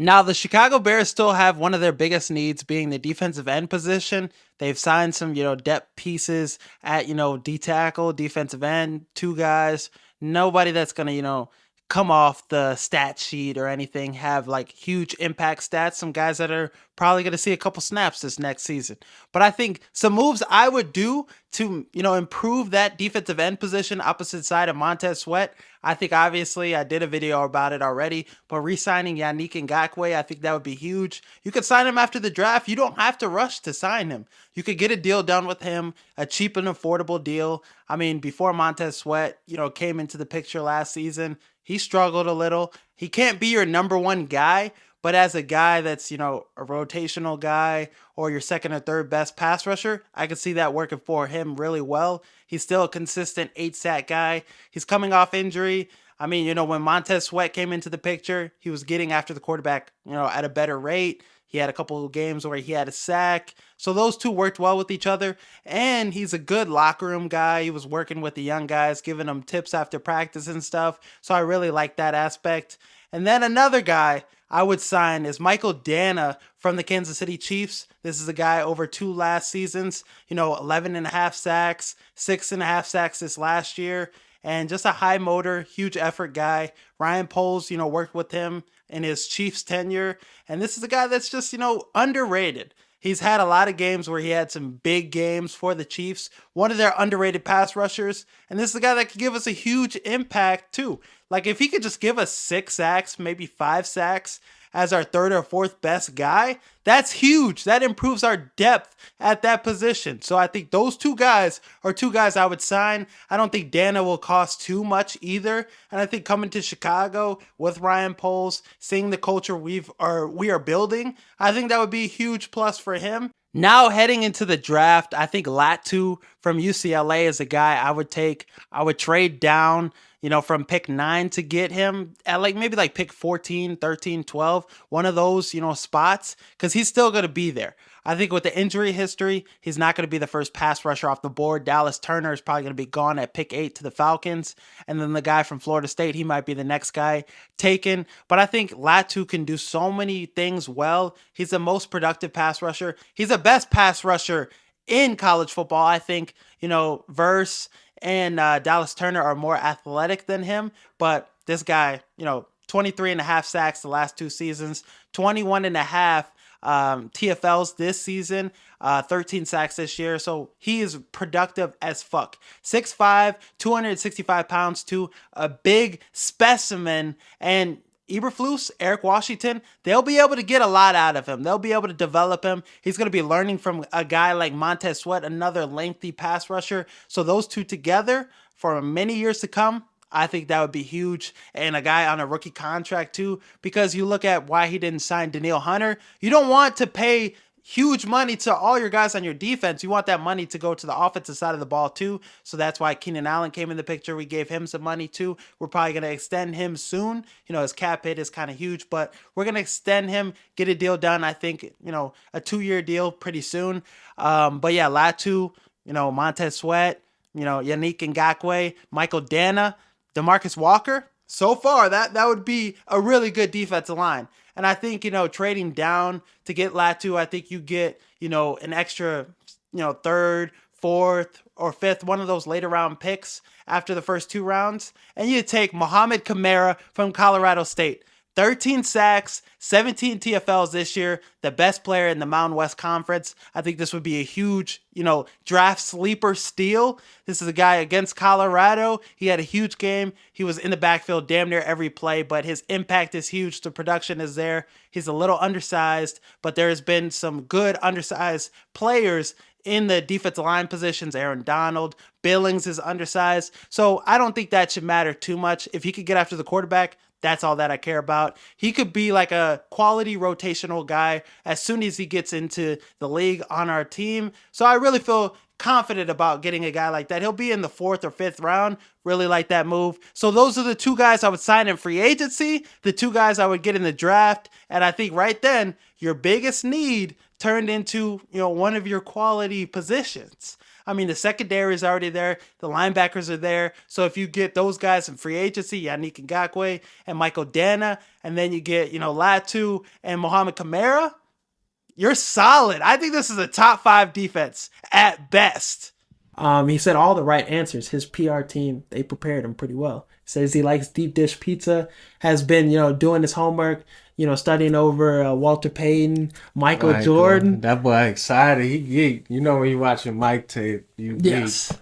Now, the Chicago Bears still have one of their biggest needs being the defensive end position. They've signed some, depth pieces at, D tackle, defensive end, two guys. Nobody that's going to, come off the stat sheet or anything, have like huge impact stats. Some guys that are probably going to see a couple snaps this next season. But I think some moves I would do to, improve that defensive end position opposite side of Montez Sweat. I think obviously I did a video about it already, but re-signing Yannick Ngakoue, I think that would be huge. You could sign him after the draft. You don't have to rush to sign him. You could get a deal done with him, a cheap and affordable deal. I mean, before Montez Sweat, came into the picture last season, he struggled a little. He can't be your number one guy, but as a guy that's, a rotational guy or your second or third best pass rusher, I could see that working for him really well. He's still a consistent 8 sack guy. He's coming off injury. I mean, when Montez Sweat came into the picture, he was getting after the quarterback, at a better rate. He had a couple of games where he had a sack. So those two worked well with each other. And he's a good locker room guy. He was working with the young guys, giving them tips after practice and stuff. So I really like that aspect. And then another guy I would sign is Michael Dana from the Kansas City Chiefs. This is a guy over 2 last seasons, 11 and a half sacks, 6.5 sacks this last year, and just a high motor, huge effort guy. Ryan Poles, worked with him in his Chiefs tenure. And this is a guy that's just, underrated. He's had a lot of games where he had some big games for the Chiefs, one of their underrated pass rushers. And this is a guy that could give us a huge impact too. Like if he could just give us 6 sacks, maybe 5 sacks as our third or fourth best guy, that's huge. That improves our depth at that position. So I think those two guys are two guys I would sign. I don't think Dana will cost too much either. And I think coming to Chicago with Ryan Poles, seeing the culture we are building, I think that would be a huge plus for him. Now heading into the draft, I think Latu from UCLA is a guy I would take. I would trade down, from pick 9 to get him at maybe pick 14, 13, 12, one of those, spots, because he's still going to be there. I think with the injury history, he's not going to be the first pass rusher off the board. Dallas Turner is probably going to be gone at pick 8 to the Falcons. And then the guy from Florida State, he might be the next guy taken. But I think Latu can do so many things well. He's the most productive pass rusher. He's the best pass rusher in college football. I think, Verse and Dallas Turner are more athletic than him. But this guy, 23 and a half sacks the last 2 seasons, 21 and a half TFLs this season, 13 sacks this year. So he is productive as fuck. 6'5", 265 pounds to a big specimen. And Eberflus, Eric Washington, they'll be able to get a lot out of him. They'll be able to develop him. He's going to be learning from a guy like Montez Sweat, another lengthy pass rusher. So those two together for many years to come, I think that would be huge. And a guy on a rookie contract too, because you look at why he didn't sign Danielle Hunter. You don't want to pay huge money to all your guys on your defense. You want that money to go to the offensive side of the ball too. So that's why Keenan Allen came in the picture. We gave him some money too. We're probably going to extend him soon. His cap hit is kind of huge, but we're going to extend him, get a deal done. I think, a 2-year deal pretty soon. But yeah, Latu, Montez Sweat, Yannick Ngakoue, Michael Dana, DeMarcus Walker. So far, that would be a really good defensive line. And I think, trading down to get Latu, I think you get, an extra, third, fourth, or fifth, one of those later round picks after the first 2 rounds. And you take Mohamed Kamara from Colorado State. 13 sacks, 17 TFLs this year, the best player in the Mountain West Conference. I think this would be a huge, draft sleeper steal. This is a guy against Colorado. He had a huge game. He was in the backfield damn near every play, but his impact is huge. The production is there. He's a little undersized, but there's been some good undersized players in the defensive line positions. Aaron Donald, Billings is undersized. So I don't think that should matter too much. If he could get after the quarterback, that's all that I care about. He could be like a quality rotational guy as soon as he gets into the league on our team. So I really feel confident about getting a guy like that. He'll be in the 4th or 5th round. Really like that move. So those are the 2 guys I would sign in free agency, the 2 guys I would get in the draft. And I think right then, your biggest need turned into, one of your quality positions. I mean, the secondary is already there. The linebackers are there. So if you get those guys in free agency, Yannick Ngakoue and Michael Dana, and then you get, Latu and Mohamed Kamara, you're solid. I think this is a top 5 defense at best. He said all the right answers. His PR team, they prepared him pretty well. Says he likes deep dish pizza, has been, doing his homework, studying over Walter Payton, Michael Jordan. That boy excited. He geeked. When you watching Mike tape, you geek. Yes.